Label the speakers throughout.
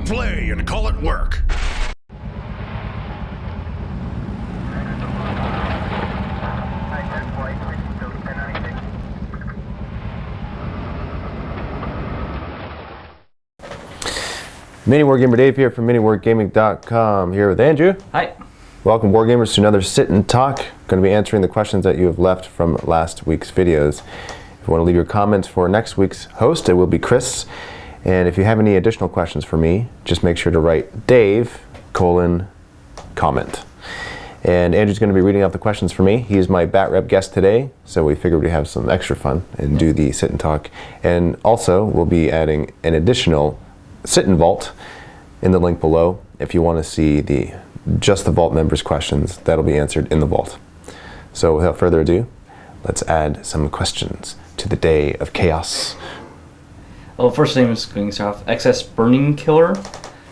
Speaker 1: it play and call it work.
Speaker 2: MiniWarGamer Dave here from MiniWarGaming.com, here with Andrew.
Speaker 3: Hi.
Speaker 2: Welcome, Wargamers, to another sit and talk. Going to be answering the questions that you have left from last week's videos. If you want to leave your comments for next week's host, it will be Chris. And if you have any additional questions for me, just make sure to write Dave, comment. And Andrew's going to be reading out the questions for me. He's my bat rep guest today, so we figured we'd have some extra fun and do the sit and talk. And also, we'll be adding an additional sit and vault in the link below if you want to see just the vault members' questions that'll be answered in the vault. So without further ado, let's add some questions to the day of chaos.
Speaker 3: Well, first name is going to start off XS Burning Killer.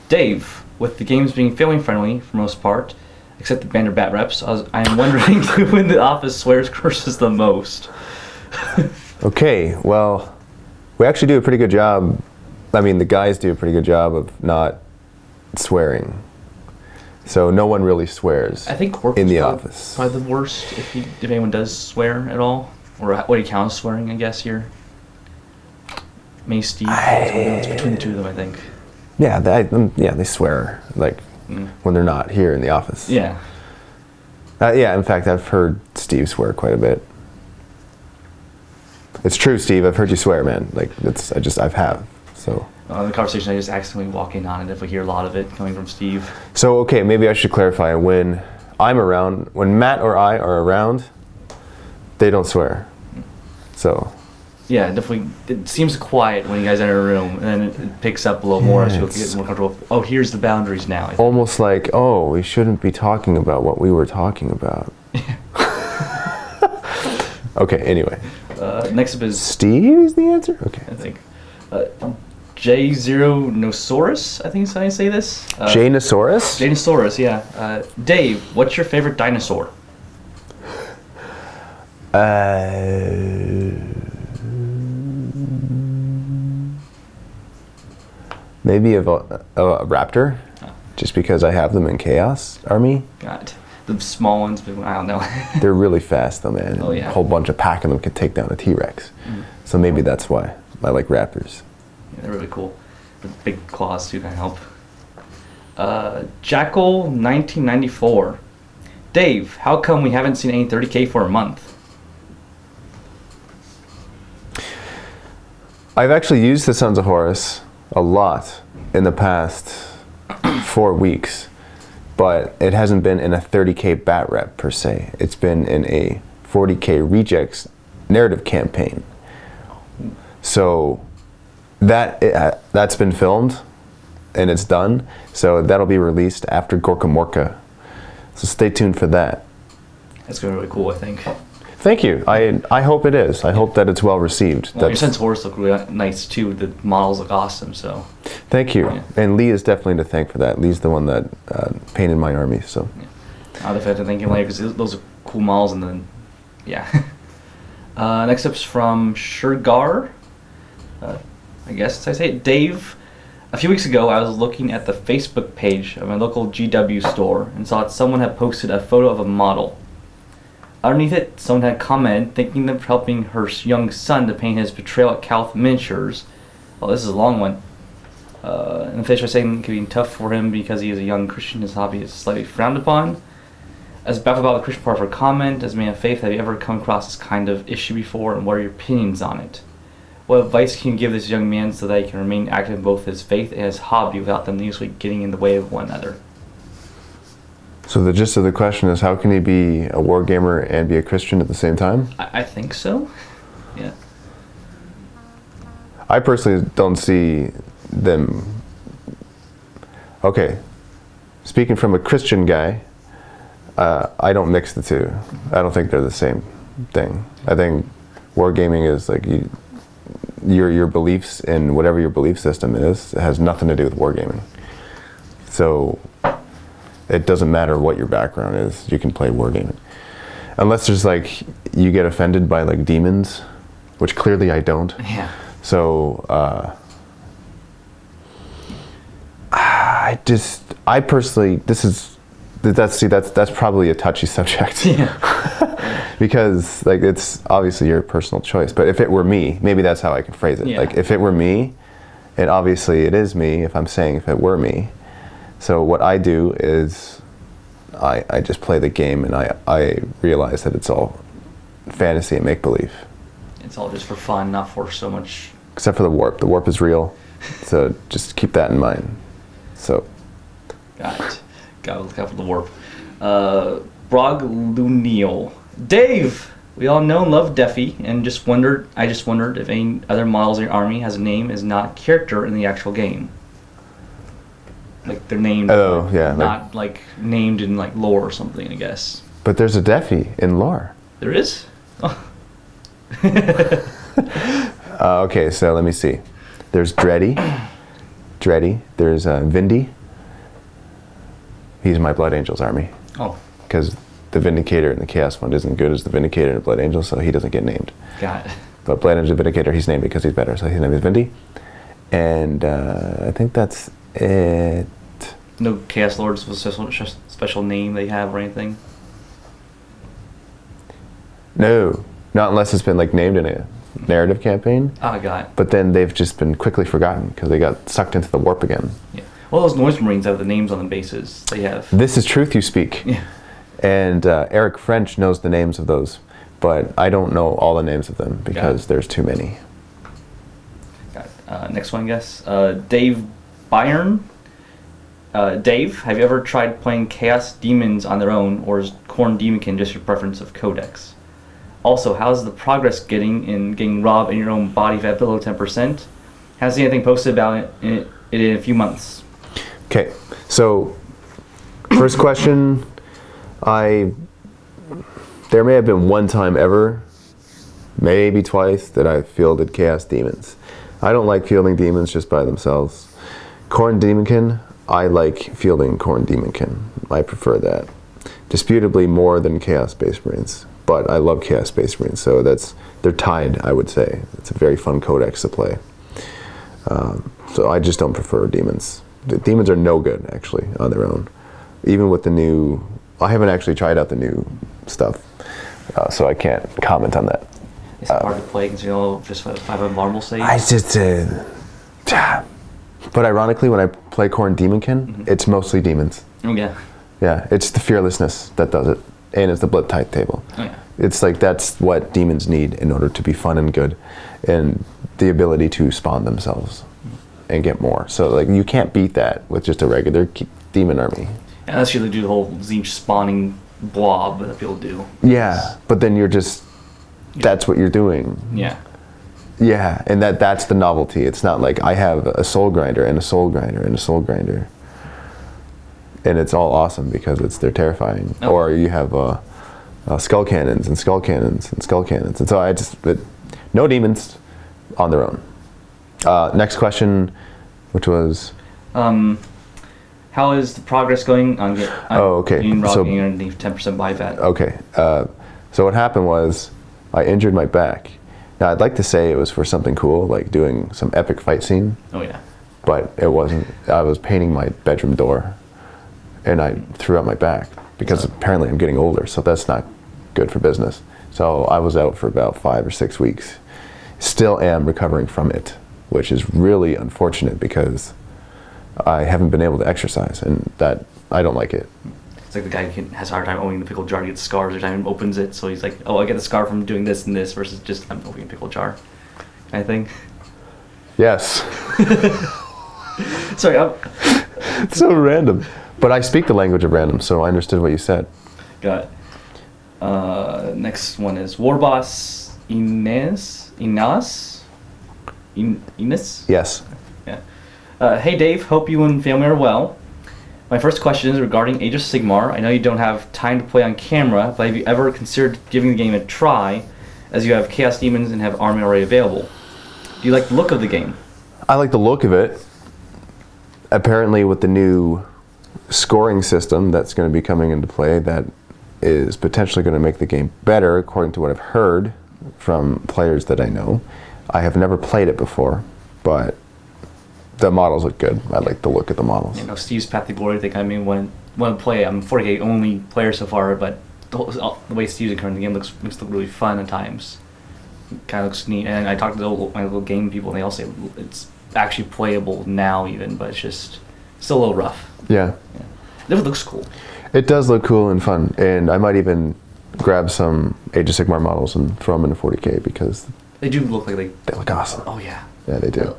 Speaker 3: Dave, with the games being family friendly for most part, except the Banner Bat Reps, I am wondering when the office swears curses the most.
Speaker 2: Okay, well, we actually do a pretty good job. I mean, the guys do a pretty good job of not swearing. So no one really swears
Speaker 3: I think Horus
Speaker 2: in the office.
Speaker 3: Probably the worst if anyone does swear at all. Or what do you count as swearing, I guess, here? Maybe Steve. It's between the two of them, I think.
Speaker 2: Yeah, they swear, like, when they're not here in the office.
Speaker 3: Yeah.
Speaker 2: Yeah, in fact, I've heard Steve swear quite a bit. It's true, Steve. I've heard you swear, man. Like, I have. So.
Speaker 3: In the conversation, I just accidentally walk in on it if we hear a lot of it coming from Steve.
Speaker 2: So, okay, maybe I should clarify. When I'm around, when Matt or I are around, they don't swear. So.
Speaker 3: Yeah, definitely. It seems quiet when you guys enter a room, and then it picks up a little more as you get more comfortable. Oh, here's the boundaries now.
Speaker 2: Almost like, oh, we shouldn't be talking about what we were talking about. Okay, anyway.
Speaker 3: Next up is...
Speaker 2: Steve is the answer? Okay.
Speaker 3: I think. J0nosaurus, I think is how you say this.
Speaker 2: Janosaurus?
Speaker 3: Janosaurus, yeah. Dave, what's your favorite dinosaur?
Speaker 2: Maybe a raptor, just because I have them in Chaos Army.
Speaker 3: God, the small ones, but I don't know.
Speaker 2: They're really fast though, man.
Speaker 3: Oh, yeah.
Speaker 2: A whole bunch of pack of them can take down a T-Rex. So maybe that's why I like raptors.
Speaker 3: Yeah, they're really cool. The big claws too, kind of help. Jackal 1994. Dave, how come we haven't seen any 30K for a month?
Speaker 2: I've actually used the Sons of Horus a lot in the past 4 weeks, but it hasn't been in a 30K bat rep per se. It's been in a 40K rejects narrative campaign. So that's been filmed and it's done. So that'll be released after Gorka Morka. So stay tuned for that.
Speaker 3: That's going to be really cool, I think.
Speaker 2: Thank you. I hope it is. I hope that it's well received.
Speaker 3: Well, your Sons of Horus look really nice too. The models look awesome. So.
Speaker 2: Thank you.
Speaker 3: Yeah.
Speaker 2: And Lee is definitely to thank for that. Lee's the one that painted my army. So.
Speaker 3: Yeah. I'll definitely have to thank him later because those are cool models. And then, yeah. Next up's from Shergar. I guess I say it. Dave. A few weeks ago, I was looking at the Facebook page of my local GW store and saw that someone had posted a photo of a model. Underneath it, someone had commented thanking them for helping her young son to paint his Betrayal at Calth miniatures. Well, this is a long one. And the fish was saying it could be tough for him because he is a young Christian. His hobby is slightly frowned upon. As baffled about the Christian part of her comment, as a man of faith, have you ever come across this kind of issue before, and what are your opinions on it? What advice can you give this young man so that he can remain active in both his faith and his hobby without them usually getting in the way of one another?
Speaker 2: So the gist of the question is, how can he be a wargamer and be a Christian at the same time?
Speaker 3: I think so. Yeah.
Speaker 2: I personally don't see them. Okay, speaking from a Christian guy, I don't mix the two. I don't think they're the same thing. I think wargaming is like your beliefs and whatever your belief system is, it has nothing to do with wargaming. So it doesn't matter what your background is, you can play wargaming. Unless there's like, you get offended by like demons, which clearly I don't.
Speaker 3: Yeah.
Speaker 2: So, I personally, that's probably a touchy subject.
Speaker 3: Yeah.
Speaker 2: Because like it's obviously your personal choice. But if it were me, maybe that's how I can phrase it.
Speaker 3: Yeah.
Speaker 2: Like if it were me, and obviously it is me if I'm saying if it were me. So what I do is I just play the game and I realize that it's all fantasy and make-believe.
Speaker 3: It's all just for fun, not for so much.
Speaker 2: Except for the warp. The warp is real. So just keep that in mind. So.
Speaker 3: Got it. Got to look out for the warp. Brogluniel. Dave! We all know and love Defi, and I just wondered if any other models in your army has a name as not character in the actual game. Like they're named.
Speaker 2: Oh, yeah.
Speaker 3: Not like named in like lore or something, I guess.
Speaker 2: But there's a Defi in lore.
Speaker 3: There is? Oh.
Speaker 2: Okay, so let me see. There's Dreddy. There's Vindy. He's my Blood Angels army.
Speaker 3: Oh.
Speaker 2: Because the Vindicator in the Chaos one isn't good as the Vindicator in the Blood Angels, so he doesn't get named.
Speaker 3: Got it.
Speaker 2: But Blood Angel Vindicator, he's named because he's better, so his name is Vindy. And I think that's it.
Speaker 3: No Chaos Lords with a special name they have or anything?
Speaker 2: No, not unless it's been like named in a narrative campaign.
Speaker 3: Oh, I got it.
Speaker 2: But then they've just been quickly forgotten because they got sucked into the warp again.
Speaker 3: Yeah. Well, those Noise Marines have the names on the bases. They have.
Speaker 2: This is truth you speak.
Speaker 3: Yeah.
Speaker 2: And Eric French knows the names of those, but I don't know all the names of them because there's too many.
Speaker 3: Got it. Next one, I guess. Dave Byron. Dave, have you ever tried playing Chaos Demons on their own, or is Khorne Demonkin just your preference of Codex? Also, how's the progress getting Rob in your own body fat below 10%? Has anything posted about it in a few months?
Speaker 2: Okay, so first question, there may have been one time ever, maybe twice, that I fielded Chaos Demons. I don't like fielding demons just by themselves. Khorne Demonkin, I like fielding Khorne Demonkin. I prefer that. Disputably more than Chaos Space Marines, but I love Chaos Space Marines, so they're tied, I would say. It's a very fun codex to play. So I just don't prefer demons. The demons are no good, actually, on their own. Even with the new, I haven't actually tried out the new stuff, so I can't comment on that.
Speaker 3: It's hard to play because just 5 invulnerable saves.
Speaker 2: I just, but ironically, when I play Khorne Demonkin, it's mostly demons.
Speaker 3: Oh, yeah.
Speaker 2: Yeah, it's the fearlessness that does it, and it's the blood type table.
Speaker 3: Oh, yeah.
Speaker 2: It's like that's what demons need in order to be fun and good, and the ability to spawn themselves and get more. So like you can't beat that with just a regular demon army.
Speaker 3: And that's usually do the whole Tzeentch spawning blob that people do.
Speaker 2: Yeah, but then you're just, that's what you're doing.
Speaker 3: Yeah.
Speaker 2: Yeah, and that's the novelty. It's not like I have a soul grinder and a soul grinder and a soul grinder. And it's all awesome because they're terrifying.
Speaker 3: Oh.
Speaker 2: Or you have skull cannons and skull cannons and skull cannons. And so no demons on their own. Next question, which was?
Speaker 3: How is the progress going on getting underneath 10% buy fat?
Speaker 2: Okay, so what happened was I injured my back. Now I'd like to say it was for something cool, like doing some epic fight scene.
Speaker 3: Oh yeah.
Speaker 2: But it wasn't. I was painting my bedroom door, and I threw out my back because apparently I'm getting older, so that's not good for business. So I was out for about 5 or 6 weeks. Still am recovering from it, which is really unfortunate because I haven't been able to exercise, and that I don't like it.
Speaker 3: It's like the guy who has a hard time opening the pickle jar to get scars every time he opens it, so he's like, oh, I get the scar from doing this and this versus just I'm opening a pickle jar kind of thing.
Speaker 2: Yes.
Speaker 3: Sorry,
Speaker 2: It's so random. But I speak the language of random, so I understood what you said.
Speaker 3: Got it. Next one is Warboss Ines?
Speaker 2: Yes.
Speaker 3: Yeah. Hey Dave, hope you and family are well. My first question is regarding Age of Sigmar. I know you don't have time to play on camera, but have you ever considered giving the game a try, as you have Chaos Demons and have army already available? Do you like the look of the game?
Speaker 2: I like the look of it. Apparently with the new scoring system that's going to be coming into play, that is potentially going to make the game better, according to what I've heard from players that I know. I have never played it before, but The models look good. I like the look of the models.
Speaker 3: You know, Steve's Path to Glory. I think I mean when to play. I'm 40K only player so far, but the way Steve's occurring in the game makes it look really fun at times. Kind of looks neat. And I talked to my little game people, and they all say it's actually playable now, even, but it's just still a little rough.
Speaker 2: Yeah.
Speaker 3: It looks cool.
Speaker 2: It does look cool and fun, and I might even grab some Age of Sigmar models and throw them into 40K because
Speaker 3: they do look like
Speaker 2: they look awesome.
Speaker 3: Oh yeah.
Speaker 2: Yeah, they do.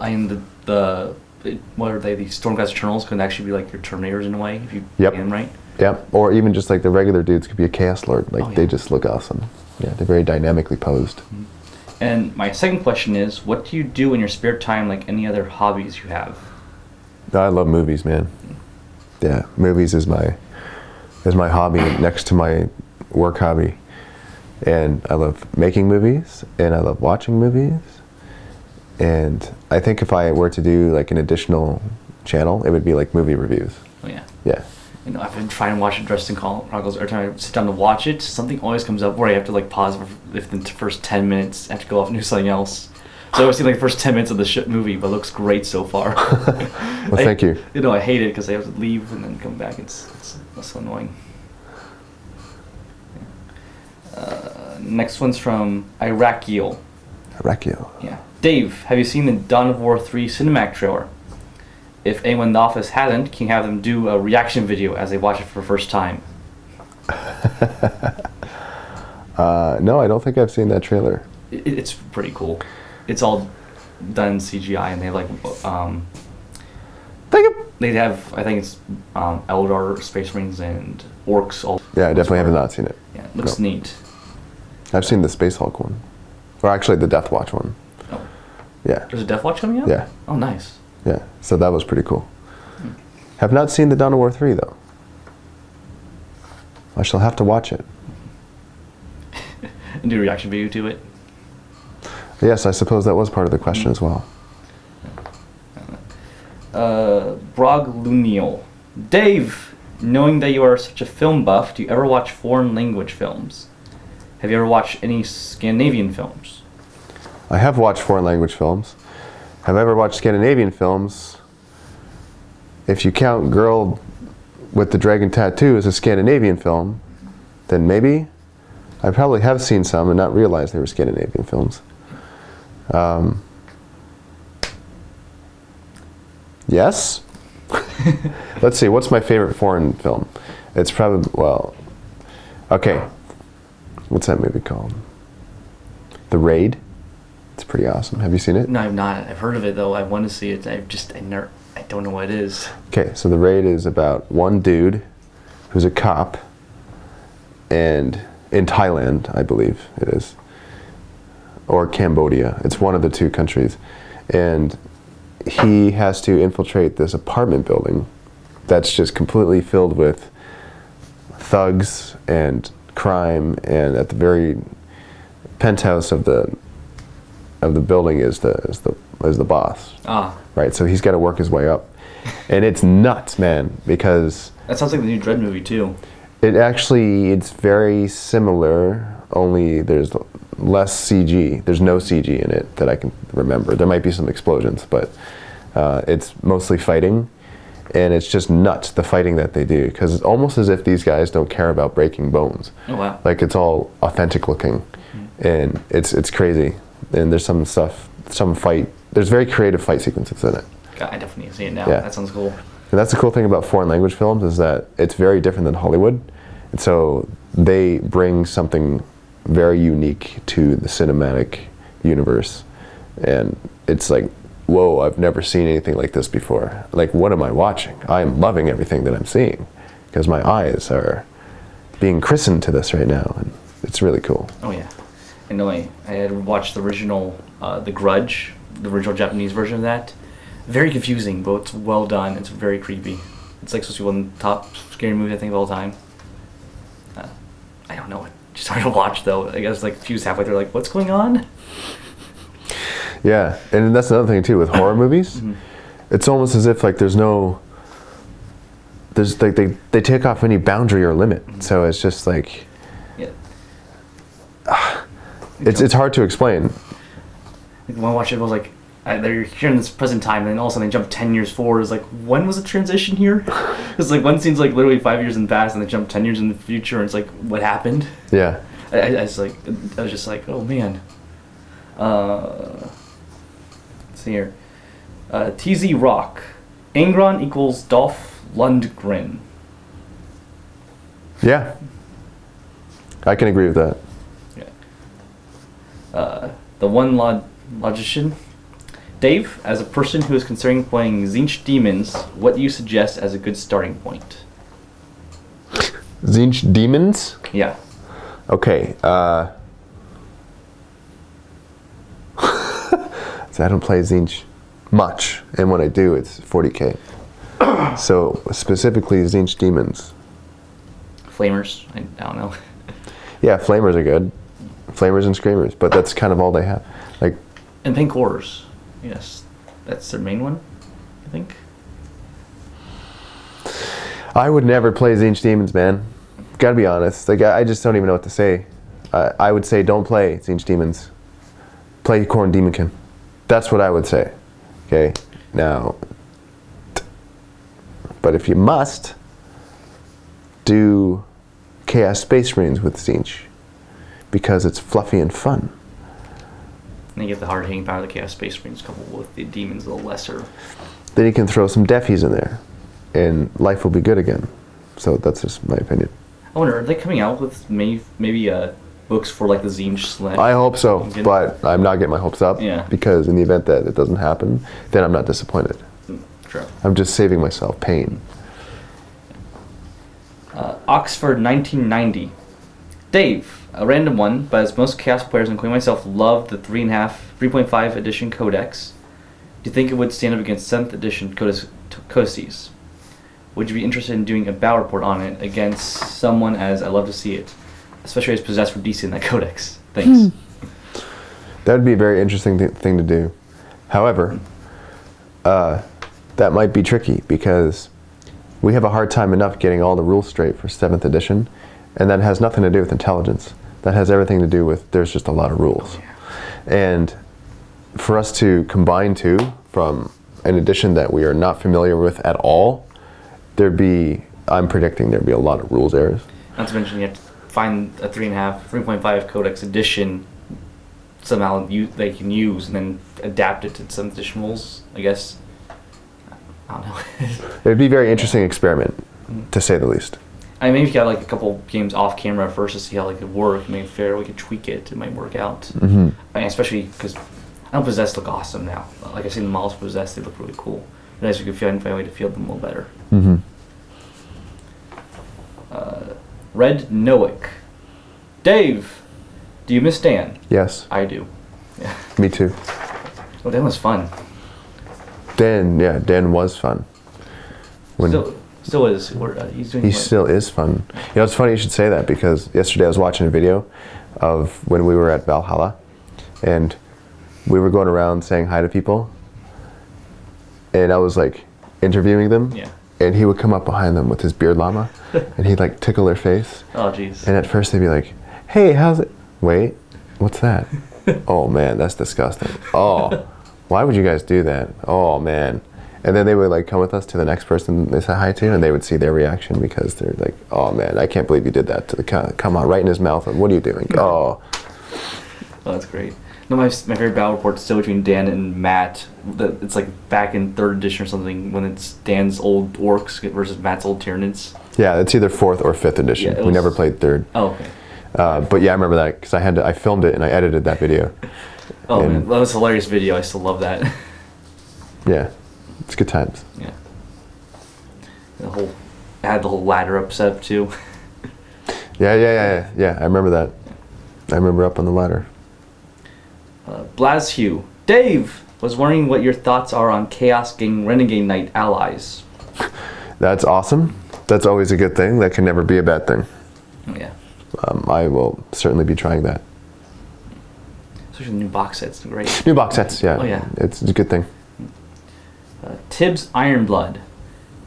Speaker 3: What are they? The Stormcast Eternals can actually be like your Terminators in a way if you
Speaker 2: Yep.
Speaker 3: play them right.
Speaker 2: Yep. Or even just like the regular dudes could be a Chaos Lord. Like they just look awesome. Yeah, they're very dynamically posed.
Speaker 3: Mm-hmm. And my second question is, what do you do in your spare time, like any other hobbies you have?
Speaker 2: I love movies, man. Yeah, movies is my hobby next to my work hobby. And I love making movies, and I love watching movies. And I think if I were to do like an additional channel, it would be like movie reviews.
Speaker 3: Oh yeah.
Speaker 2: Yeah.
Speaker 3: You know, I've been trying to watch Dresden Chronicles. Every time I sit down to watch it, something always comes up where I have to like pause for the first 10 minutes. I have to go off and do something else. So I always see like the first 10 minutes of the movie, but it looks great so far.
Speaker 2: Well, thank you.
Speaker 3: You know, I hate it because I have to leave and then come back. It's so annoying. Next one's from Irakiel.
Speaker 2: Irakiel.
Speaker 3: Yeah. Dave, have you seen the Dawn of War 3 cinematic trailer? If anyone in the office hasn't, can you have them do a reaction video as they watch it for the first time?
Speaker 2: No, I don't think I've seen that trailer.
Speaker 3: It's pretty cool. It's all done in CGI, and they have like they have, I think it's Eldar, Space Marines, and Orcs. All
Speaker 2: Yeah, I definitely have not seen it.
Speaker 3: Yeah, it looks neat.
Speaker 2: I've seen the Space Hulk one, or actually the Death Watch one.
Speaker 3: Oh.
Speaker 2: Yeah.
Speaker 3: There's a Death Watch coming out?
Speaker 2: Yeah.
Speaker 3: Oh, nice.
Speaker 2: Yeah, so that was pretty cool. Have not seen the Dawn of War 3 though. I shall have to watch it.
Speaker 3: And do a reaction video to it?
Speaker 2: Yes, I suppose that was part of the question as well.
Speaker 3: Broglunial. Dave, knowing that you are such a film buff, do you ever watch foreign language films? Have you ever watched any Scandinavian films?
Speaker 2: I have watched foreign language films. Have I ever watched Scandinavian films? If you count Girl with the Dragon Tattoo as a Scandinavian film, then maybe. I probably have seen some and not realized they were Scandinavian films. Yes? Let's see, what's my favorite foreign film? It's probably, well, okay. What's that movie called? The Raid? It's pretty awesome. Have you seen it?
Speaker 3: No, I've not. I've heard of it though. I want to see it. I don't know what it is.
Speaker 2: Okay, so The Raid is about one dude who's a cop, and in Thailand, I believe it is, or Cambodia. It's one of the two countries, and he has to infiltrate this apartment building that's just completely filled with thugs and crime, and at the very penthouse of the building is the boss.
Speaker 3: Ah.
Speaker 2: Right, so he's got to work his way up, and it's nuts, man, because
Speaker 3: That sounds like the new Dread movie too.
Speaker 2: it's very similar, only there's less CG. There's no CG in it that I can remember. There might be some explosions, but it's mostly fighting, and it's just nuts, the fighting that they do, because it's almost as if these guys don't care about breaking bones.
Speaker 3: Oh wow.
Speaker 2: Like, it's all authentic looking, and it's crazy. And there's there's very creative fight sequences in it.
Speaker 3: God, I definitely need to see it now.
Speaker 2: Yeah.
Speaker 3: That sounds cool.
Speaker 2: And that's the cool thing about foreign language films, is that it's very different than Hollywood. And so they bring something very unique to the cinematic universe. And it's like, whoa, I've never seen anything like this before. Like, what am I watching? I am loving everything that I'm seeing, because my eyes are being christened to this right now. And it's really cool.
Speaker 3: Oh yeah. I know I had watched the original The Grudge, the original Japanese version of that. Very confusing, but it's well done. It's very creepy. It's like supposed to be one of the top scary movies I think of all time. I don't know. Just hard to watch though. I guess like confused halfway through, like, what's going on?
Speaker 2: Yeah, and that's another thing too with horror movies.
Speaker 3: Mm-hmm.
Speaker 2: It's almost as if like there's like they take off any boundary or limit. Mm-hmm. So it's just like,
Speaker 3: Yeah.
Speaker 2: It's hard to explain.
Speaker 3: When I watched it, I was like, they're here in this present time, and then all of a sudden they jump 10 years forward. It's like, when was the transition here? It's like one scene's like literally 5 years in the past, and they jump 10 years in the future, and it's like, what happened?
Speaker 2: Yeah.
Speaker 3: I was just like, oh man. Let's see here. TZ Rock. Angron equals Dolph Lundgren.
Speaker 2: Yeah. I can agree with that.
Speaker 3: Yeah. The One Logician. Dave, as a person who is considering playing Tzeentch Demons, what do you suggest as a good starting point?
Speaker 2: Tzeentch Demons?
Speaker 3: Yeah.
Speaker 2: Okay. So I don't play Tzeentch much, and when I do, it's 40k. So specifically Tzeentch Demons.
Speaker 3: Flamers? I don't know.
Speaker 2: Yeah, Flamers are good. Flamers and Screamers, but that's kind of all they have. Like.
Speaker 3: And Pink Horrors. Yes. That's their main one, I think.
Speaker 2: I would never play Tzeentch Demons, man. Gotta be honest. Like, I just don't even know what to say. I would say don't play Tzeentch Demons. Play Khorne Demonkin. That's what I would say. Okay? Now, but if you must, do Chaos Space Marines with Tzeentch, because it's fluffy and fun.
Speaker 3: And you get the hard hitting power of the Chaos Space Marines coupled with the demons a little lesser.
Speaker 2: Then you can throw some Defies in there, and life will be good again. So that's just my opinion.
Speaker 3: I wonder, are they coming out with maybe books for like the Tzeentch Select?
Speaker 2: I hope so, but I'm not getting my hopes up.
Speaker 3: Yeah.
Speaker 2: Because in the event that it doesn't happen, then I'm not disappointed.
Speaker 3: True.
Speaker 2: I'm just saving myself pain.
Speaker 3: Oxford 1990. Dave, a random one, but as most Chaos players, including myself, love the 3.5 edition Codex, do you think it would stand up against 7th edition Codices? Would you be interested in doing a battle report on it against someone, as I love to see it, especially as possessed for DC in that Codex? Thanks.
Speaker 2: That would be a very interesting thing to do. However, that might be tricky because we have a hard time enough getting all the rules straight for 7th edition, and that has nothing to do with intelligence. That has everything to do with there's just a lot of rules.
Speaker 3: Oh, yeah.
Speaker 2: And for us to combine two from an edition that we are not familiar with at all, I'm predicting there'd be a lot of rules errors.
Speaker 3: Not to mention you have to find a 3.5 Codex edition somehow they can use and then adapt it to 7th edition rules, I guess. I don't know.
Speaker 2: It'd be a very interesting experiment, to say the least.
Speaker 3: I mean, maybe if you had like a couple games off camera first to see how it could work, maybe fair, we could tweak it, it might work out.
Speaker 2: Mm-hmm.
Speaker 3: I mean, especially because I know Possessed look awesome now. Like I've seen the models Possessed, they look really cool. But nice if you could find a way to field them a little better.
Speaker 2: Mm-hmm.
Speaker 3: Red Noack. Dave, do you miss Dan?
Speaker 2: Yes.
Speaker 3: I do. Yeah.
Speaker 2: Me too.
Speaker 3: Well, Dan was fun.
Speaker 2: Dan was fun.
Speaker 3: Still is. He's doing.
Speaker 2: He still is fun. You know, it's funny you should say that because yesterday I was watching a video of when we were at Valhalla, and we were going around saying hi to people, and I was like interviewing them.
Speaker 3: Yeah.
Speaker 2: And he would come up behind them with his beard llama, and he'd like tickle their face.
Speaker 3: Oh, jeez.
Speaker 2: And at first they'd be like, "Hey, how's it?" Wait, what's that? Oh man, that's disgusting. Oh, why would you guys do that? Oh man. And then they would like come with us to the next person they said hi to, and they would see their reaction because they're like, "Oh man, I can't believe you did that to the cat. Come on, right in his mouth. What are you doing?" Oh.
Speaker 3: Oh, that's great. No, my favorite battle report is still between Dan and Matt. It's like back in 3rd edition or something when it's Dan's old orcs versus Matt's old Tyranids.
Speaker 2: Yeah, it's either 4th or 5th edition.
Speaker 3: Yeah,
Speaker 2: we never played 3rd.
Speaker 3: Oh, okay.
Speaker 2: But yeah, I remember that because I filmed it and I edited that video.
Speaker 3: Oh man, that was a hilarious video. I still love that.
Speaker 2: Yeah, it's good times.
Speaker 3: Yeah. I had the whole ladder up set up too.
Speaker 2: Yeah. I remember that. I remember up on the ladder.
Speaker 3: Blazhue. Dave was wondering what your thoughts are on Chaos Gang Renegade Knight allies.
Speaker 2: That's awesome. That's always a good thing. That can never be a bad thing.
Speaker 3: Yeah.
Speaker 2: I will certainly be trying that.
Speaker 3: Especially the new box sets, great.
Speaker 2: New box sets, yeah.
Speaker 3: Oh yeah.
Speaker 2: It's a good thing.
Speaker 3: Tibbs Ironblood.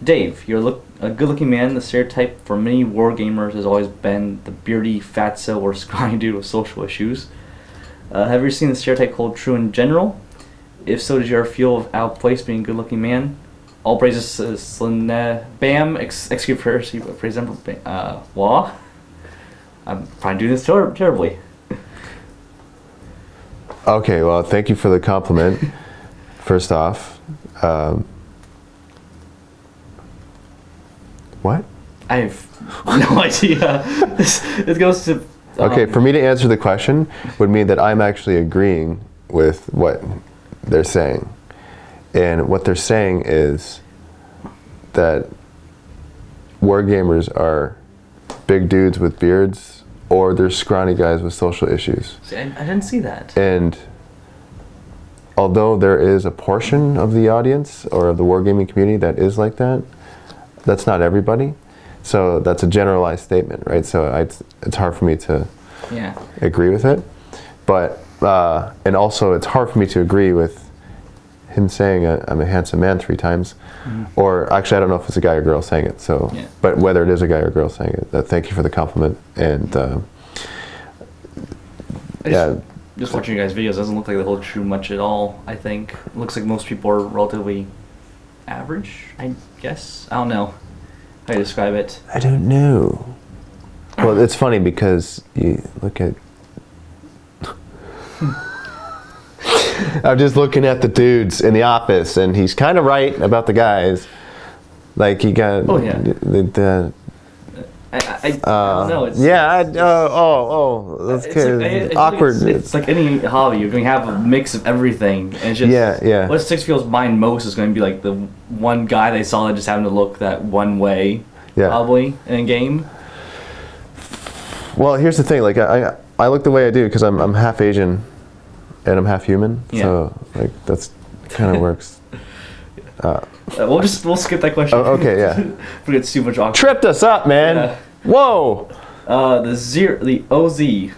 Speaker 3: Dave, you're a good-looking man. The stereotype for many wargamers has always been the beardy, fatso, or scrawny dude with social issues. Have you ever seen the stereotype hold true in general? If so, did you ever feel out of place being a good-looking man? All praises to Bam, execute for heresy, but praise them for Wah. I'm probably doing this terribly.
Speaker 2: Okay, well, thank you for the compliment. First off, what?
Speaker 3: I have no idea. It goes to.
Speaker 2: Okay, for me to answer the question would mean that I'm actually agreeing with what they're saying. And what they're saying is that wargamers are big dudes with beards, or they're scrawny guys with social issues.
Speaker 3: See, I didn't see that.
Speaker 2: And although there is a portion of the audience or of the wargaming community that is like that, that's not everybody. So that's a generalized statement, right? So it's hard for me to agree with it. But, and also it's hard for me to agree with him saying I'm a handsome man 3 times. Mm-hmm. Or actually, I don't know if it's a guy or girl saying it. So, but whether it is a guy or girl saying it, thank you for the compliment. And
Speaker 3: just watching you guys' videos, doesn't look like they hold true much at all, I think. It looks like most people are relatively average, I guess. I don't know how you describe it.
Speaker 2: I don't know. Well, it's funny because you look at... I'm just looking at the dudes in the office, and he's kind of right about the guys. Like, he got...
Speaker 3: Oh, yeah. I don't know. It's,
Speaker 2: that's awkward.
Speaker 3: It's like any hobby. You're going to have a mix of everything. And it's just, what sticks people's mind most is going to be like the one guy they saw that just happened to look that one way, probably, in a game.
Speaker 2: Well, here's the thing. Like, I look the way I do because I'm half Asian and I'm half human.
Speaker 3: Yeah.
Speaker 2: So, like, that's kind of works.
Speaker 3: We'll skip that question.
Speaker 2: Oh, okay, yeah.
Speaker 3: But it's too much awkward.
Speaker 2: Tripped us up, man.
Speaker 3: Yeah.
Speaker 2: Whoa.
Speaker 3: The Aussie.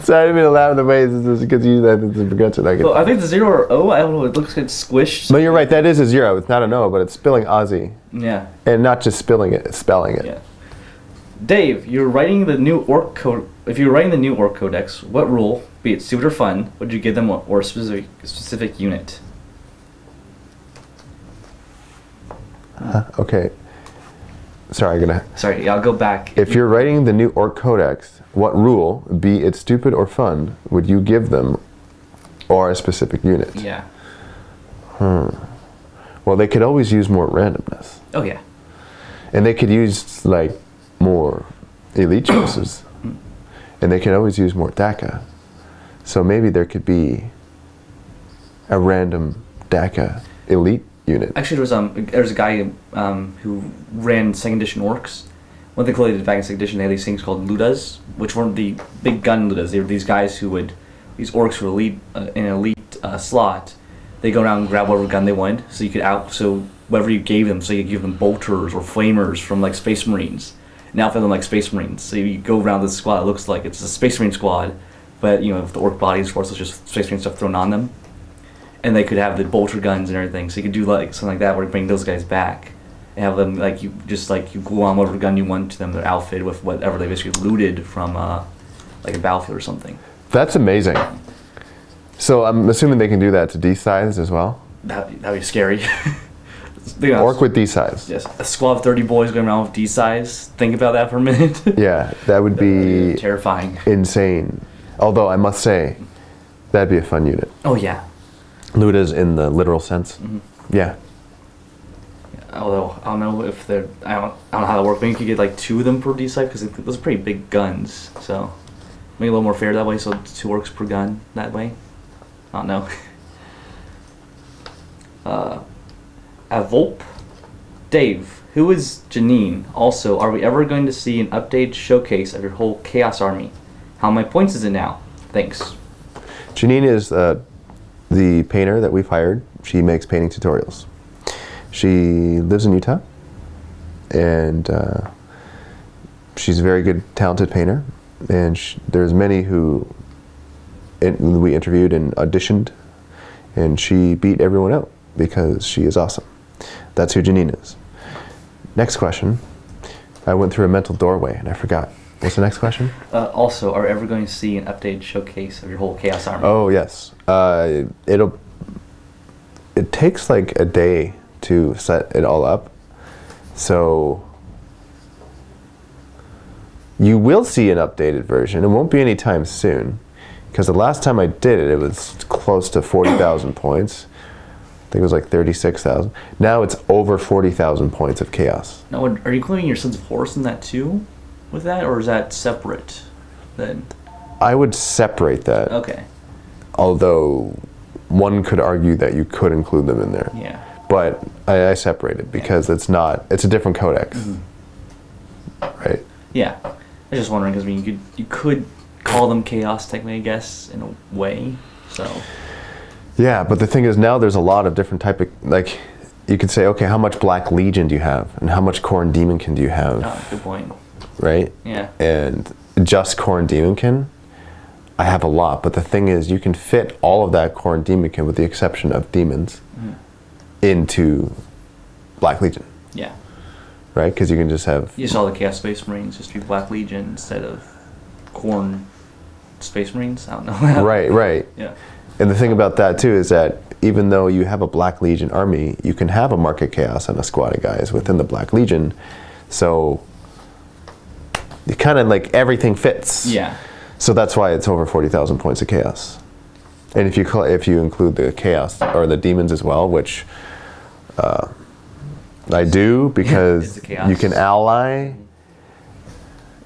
Speaker 2: Sorry, I didn't mean to laugh in the way this is because you that it's a progression.
Speaker 3: Well, I think the 0 or O, I don't know, it looks like it's squished.
Speaker 2: No, you're right, that is a 0. It's not an O, but it's spelling Aussie.
Speaker 3: Yeah.
Speaker 2: And not just spelling it, it's spelling it.
Speaker 3: Yeah. Dave, you're writing the new orc code. If you're writing the new orc codex, what rule, be it stupid or fun, would you give them, or a specific unit?
Speaker 2: Okay. Sorry,
Speaker 3: Sorry, I'll go back.
Speaker 2: If you're writing the new orc codex, what rule, be it stupid or fun, would you give them, or a specific unit?
Speaker 3: Yeah.
Speaker 2: Well, they could always use more randomness.
Speaker 3: Oh yeah.
Speaker 2: And they could use like more elite choices. And they can always use more DACA. So maybe there could be a random DACA elite unit.
Speaker 3: Actually, there was a guy who ran second edition orcs. One thing they did back in second edition, they had these things called ludas, which weren't the big gun ludas. They were these guys these orcs who were in an elite slot. They go around and grab whatever gun they wanted, so whatever you gave them, so you could give them bolters or flamers from like Space Marines, and outfit them like Space Marines. So you go around this squad, it looks like it's a Space Marine squad, but you know, if the orc bodies, of course, it's just Space Marine stuff thrown on them. And they could have the bolter guns and everything, so you could do like something like that, where you bring those guys back and have them you glue on whatever gun you want to them, their outfit with whatever they basically looted from like a battlefield or something.
Speaker 2: That's amazing. So I'm assuming they can do that to D-size as well?
Speaker 3: That'd be scary.
Speaker 2: Orc with D-size.
Speaker 3: Yes, a squad of 30 boys going around with D-size. Think about that for a minute.
Speaker 2: Yeah, that would be
Speaker 3: terrifying.
Speaker 2: Insane. Although I must say, that'd be a fun unit.
Speaker 3: Oh yeah.
Speaker 2: Ludas in the literal sense.
Speaker 3: Mm-hmm.
Speaker 2: Yeah.
Speaker 3: Although I don't know if they're, I don't know how that works. Maybe you could get like 2 of them per D-side because those are pretty big guns. So maybe a little more fair that way. So 2 orcs per gun that way. I don't know. Avolp, Dave, who is Janine? Also, are we ever going to see an updated showcase of your whole Chaos Army? How many points is it now? Thanks.
Speaker 2: Janine is the painter that we've hired. She makes painting tutorials. She lives in Utah, and she's a very good, talented painter. And there's many who we interviewed and auditioned, and she beat everyone out because she is awesome. That's who Janine is. Next question. I went through a mental doorway and I forgot. What's the next question?
Speaker 3: Also, are we ever going to see an updated showcase of your whole Chaos army?
Speaker 2: Oh yes. It takes like a day to set it all up, so you will see an updated version. It won't be anytime soon, because the last time I did it, it was close to 40,000 points. I think it was like 36,000. Now it's over 40,000 points of chaos.
Speaker 3: Now, are you including your Sons of Horus in that too, with that, or is that separate then?
Speaker 2: I would separate that.
Speaker 3: Okay.
Speaker 2: Although one could argue that you could include them in there.
Speaker 3: Yeah.
Speaker 2: But I separate it because it's a different codex. Mm-hmm. Right?
Speaker 3: Yeah. I was just wondering, because I mean, you could call them chaos technically, I guess, in a way. So.
Speaker 2: Yeah, but the thing is, now there's a lot of different type of, like, you could say, okay, how much Black Legion do you have, and how much Khorne Demonkin do you have?
Speaker 3: Oh, good point.
Speaker 2: Right?
Speaker 3: Yeah.
Speaker 2: And just Khorne Demonkin, I have a lot. But the thing is, you can fit all of that Khorne Demonkin, with the exception of demons, into Black Legion.
Speaker 3: Yeah.
Speaker 2: Right? Because you can just have...
Speaker 3: You saw the Chaos Space Marines just be Black Legion instead of Khorne Space Marines? I don't know.
Speaker 2: Right.
Speaker 3: Yeah.
Speaker 2: And the thing about that, too, is that even though you have a Black Legion army, you can have a Market Chaos and a squad of guys within the Black Legion. So, you kind of, like, everything fits.
Speaker 3: Yeah.
Speaker 2: So that's why it's over 40,000 points of chaos. And if you include the chaos, or the demons as well, which I do, because you can ally,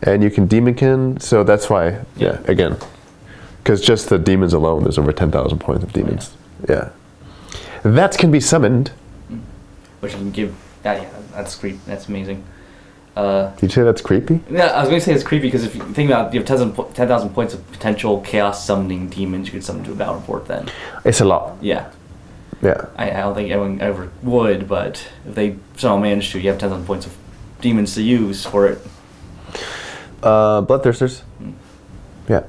Speaker 2: and you can demonkin, so that's why, yeah, again. Because just the demons alone, there's over 10,000 points of demons. Yeah. That can be summoned.
Speaker 3: Which you can give. Yeah, that's creepy. That's amazing.
Speaker 2: Did you say that's creepy?
Speaker 3: Yeah, I was going to say it's creepy because if you think about it, you have 10,000 points of potential chaos summoning demons you could summon to a battle report then.
Speaker 2: It's a lot.
Speaker 3: Yeah.
Speaker 2: Yeah.
Speaker 3: I don't think anyone ever would, but if they somehow manage to, you have 10,000 points of demons to use for it.
Speaker 2: Bloodthirsters. Yeah.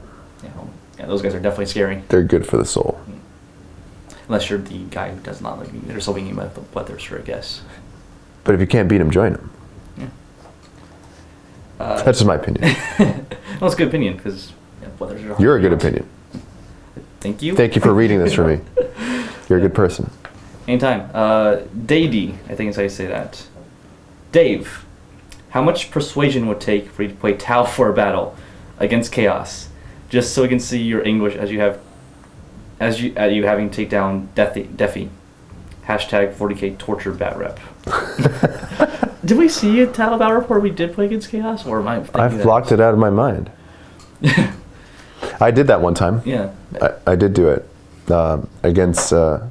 Speaker 3: Yeah, those guys are definitely scary.
Speaker 2: They're good for the soul.
Speaker 3: Unless you're the guy who does not like me. They're still being with the Bloodthirster, I guess.
Speaker 2: But if you can't beat them, join them.
Speaker 3: Yeah.
Speaker 2: That's just my opinion.
Speaker 3: Well, it's a good opinion, because Bloodthirsters are...
Speaker 2: You're a good opinion.
Speaker 3: Thank you.
Speaker 2: Thank you for reading this for me. You're a good person.
Speaker 3: Anytime. Dadey, I think is how you say that. Dave, how much persuasion would it take for you to play Tau for a battle against Chaos, just so we can see your English as you having to take down Deafy. Hashtag 40k torture bat rep. Did we see a Tau battle report we did play against Chaos, or am I thinking
Speaker 2: I've blocked it out of my mind. I did that one time.
Speaker 3: Yeah.
Speaker 2: I did do it against a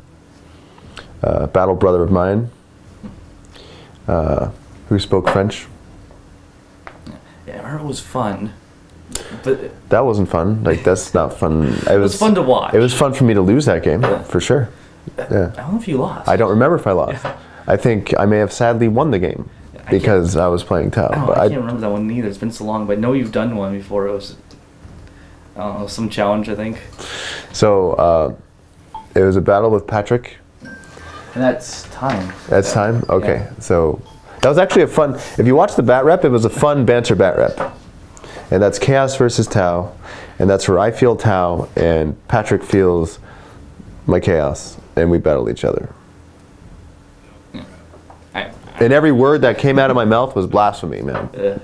Speaker 2: battle brother of mine who spoke French.
Speaker 3: Yeah, I remember it was fun. But
Speaker 2: that wasn't fun. Like, that's not fun. It
Speaker 3: was fun to watch.
Speaker 2: It was fun for me to lose that game, for sure. Yeah.
Speaker 3: I don't know if you lost.
Speaker 2: I don't remember if I lost. Yeah. I think I may have sadly won the game because I was playing Tau.
Speaker 3: I can't remember that one either. It's been so long, but I know you've done one before. It was, I don't know, some challenge, I think.
Speaker 2: So, it was a battle with Patrick.
Speaker 3: And that's time.
Speaker 2: That's time? Okay. Yeah. So, that was actually a fun, if you watch the bat rep, it was a fun banter bat rep. And that's Chaos versus Tau. And that's where I feel Tau and Patrick feels my Chaos. And we battle each other. And every word that came out of my mouth was blasphemy, man.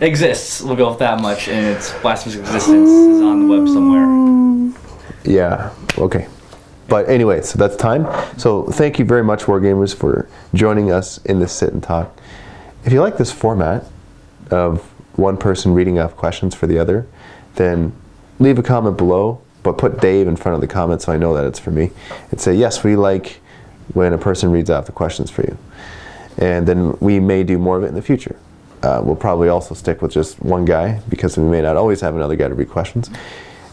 Speaker 3: Exists. We'll go with that much. And its blasphemous existence is on the web somewhere.
Speaker 2: Yeah. Okay. But anyway, so that's time. So thank you very much, Wargamers, for joining us in this sit and talk. If you like this format of one person reading off questions for the other, then leave a comment below, but put Dave in front of the comment so I know that it's for me. And say, yes, we like when a person reads off the questions for you. And then we may do more of it in the future. We'll probably also stick with just one guy because we may not always have another guy to read questions.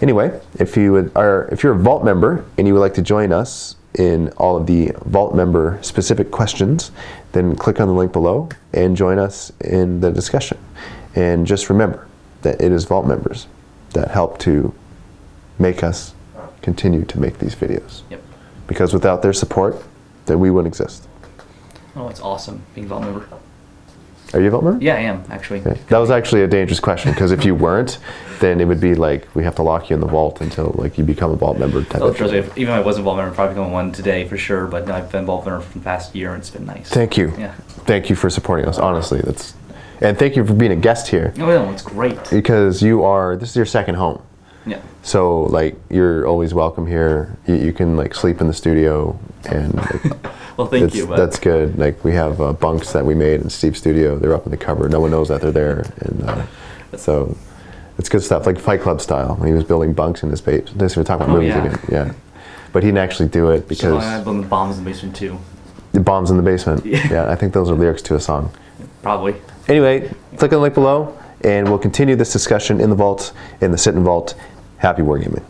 Speaker 2: Anyway, if you're a Vault member and you would like to join us in all of the Vault member specific questions, then click on the link below and join us in the discussion. And just remember that it is Vault members that help to make us continue to make these videos.
Speaker 3: Yep.
Speaker 2: Because without their support, then we wouldn't exist.
Speaker 3: Oh, it's awesome being a Vault member.
Speaker 2: Are you a vault member?
Speaker 3: Yeah, I am actually.
Speaker 2: Okay. That was actually a dangerous question because if you weren't, then it would be like we have to lock you in the vault until like you become a vault member type
Speaker 3: Oh,
Speaker 2: of
Speaker 3: trust
Speaker 2: thing.
Speaker 3: me, even if I wasn't vault member, I'd probably become one today for sure. But no, I've been vault member for the past year, and it's been nice.
Speaker 2: Thank you.
Speaker 3: Yeah.
Speaker 2: Thank you for supporting us. Honestly, and thank you for being a guest here
Speaker 3: Oh, yeah, it's great.
Speaker 2: because this is your second home.
Speaker 3: Yeah.
Speaker 2: So like you're always welcome here. You can like sleep in the studio and like,
Speaker 3: Well, thank you. But
Speaker 2: that's good. Like we have bunks that we made in Steve's studio. They're up in the cupboard. No one knows that they're there, and so it's good stuff. Like Fight Club style when he was building bunks in his basement. This we're talking about movies
Speaker 3: yeah.
Speaker 2: again. Yeah, but he didn't actually do it
Speaker 3: so
Speaker 2: because
Speaker 3: I built the bombs in the basement too.
Speaker 2: the bombs in the basement.
Speaker 3: Yeah.
Speaker 2: Yeah, I think those are lyrics to a song.
Speaker 3: Probably.
Speaker 2: Anyway, click on the link below, and we'll continue this discussion in the vault, in the sit-in vault. Happy wargaming.